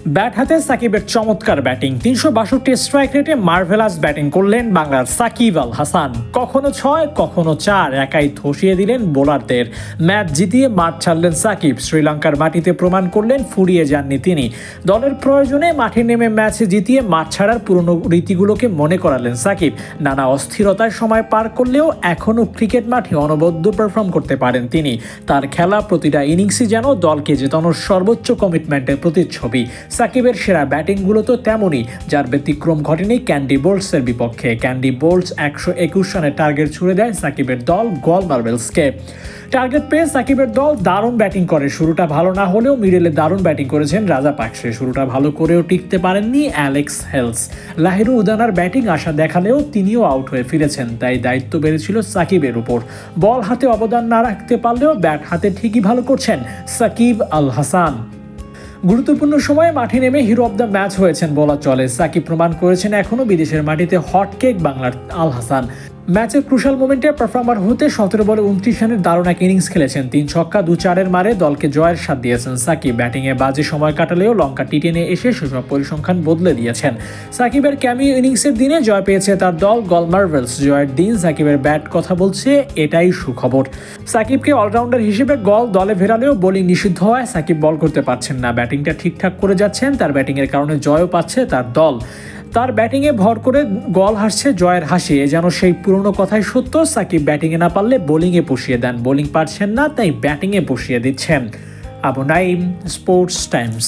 Bat হাতে সাকিবের চমৎকার ব্যাটিং, ৩৬২ স্ট্রাইক রেটে মার্ভেলাস ব্যাটিং করলেন বাংলার সাকিব আল হাসান। কখনো ৬, কখনো ৪ একাই ধসিয়ে দিলেন বোলারদের। ম্যাচ জিতিয়ে মাঠ ছাড়লেন সাকিব। শ্রীলঙ্কার মাটিতে প্রমাণ করলেন ফুরিয়ে যাননি তিনি। দলের প্রয়োজনে মাঠে নেমে ম্যাচ জিতিয়ে মাঠ ছাড়ার পুরনো রীতিগুলোকে মনে করালেন সাকিব। নানা অস্থিরতার সময় পার করলেও এখনও ক্রিকেট মাঠে অনবদ্য পারফর্ম করতে পারেন তিনি। তার খেলা প্রতিটা ইনিংসই যেন দলকে জেতানোর সর্বোচ্চ কমিটমেন্টের প্রতিচ্ছবি। সাকিবের সেরা ব্যাটিংগুলো তো তেমনই, যার ব্যতিক্রম ঘটেনি ক্যান্ডি বোল্টসের বিপক্ষে। ক্যান্ডি বোল্টস ১২১ রানের টার্গেট ছুড়ে দেয় সাকিবের দল গল মার্বেলসকে। টার্গেট পেয়ে সাকিবের দল দারুণ ব্যাটিং করে। শুরুটা ভালো না হলেও মিডলে দারুণ ব্যাটিং করেছেন রাজাপাকসে। শুরুটা ভালো করেও টিকতে পারেননি অ্যালেক্স হেলস। লাহিরু উদানার ব্যাটিং আশা দেখালেও তিনিও আউট হয়ে ফিরেছেন, তাই দায়িত্ব বেড়েছিল সাকিবের উপর। বল হাতে অবদান না রাখতে পারলেও ব্যাট হাতে ঠিকই ভালো করছেন সাকিব আল হাসান। গুরুত্বপূর্ণ সময়ে মাঠে নেমে হিরো অব দ্য ম্যাচ হয়েছেন বলা চলে। সাকিব প্রমাণ করেছেন এখনও বিদেশের মাটিতে হটকেক বাংলার আল হাসান। ম্যাচের ক্রুশাল মোমেন্টে পারফর্মার হতে ১৭ বলে ২৯ রানের দারুণ এক ইনিংস খেলেছেন। ৩ ছক্কা ২ চারের মারে দলকে জয়ের স্বাদ দিয়েছেন সাকিব। ব্যাটিংয়ে বাজে সময় কাটালেও লঙ্কা টি10-এ এসে সেসব পরিসংখ্যান বদলে দিয়েছেন। সাকিবের ক্যামিও ইনিংসের দিনে জয় পেয়েছে তার দল গল মার্ভেলস। জয়ের দিন সাকিবের ব্যাট কথা বলছে, এটাই সুখবর। সাকিবকে অলরাউন্ডার হিসেবে গল দলে ফেরালেও বোলিং নিষিদ্ধ হওয়ায় সাকিব বল করতে পারছেন না। ব্যাটিংটা ঠিকঠাক করে যাচ্ছেন, তার ব্যাটিংয়ের কারণে জয়ও পাচ্ছে তার দল। তার ব্যাটিংয়ে ভর করে গল হাসছে জয়ের হাসি। যেন সেই পুরনো কথাই সত্য, সাকিব ব্যাটিংয়ে না পারলে বোলিংয়ে পুষিয়ে দেন, বোলিং পারছেন না তাই ব্যাটিংয়ে পুষিয়ে দিচ্ছেন। Abu Naim, sports Times.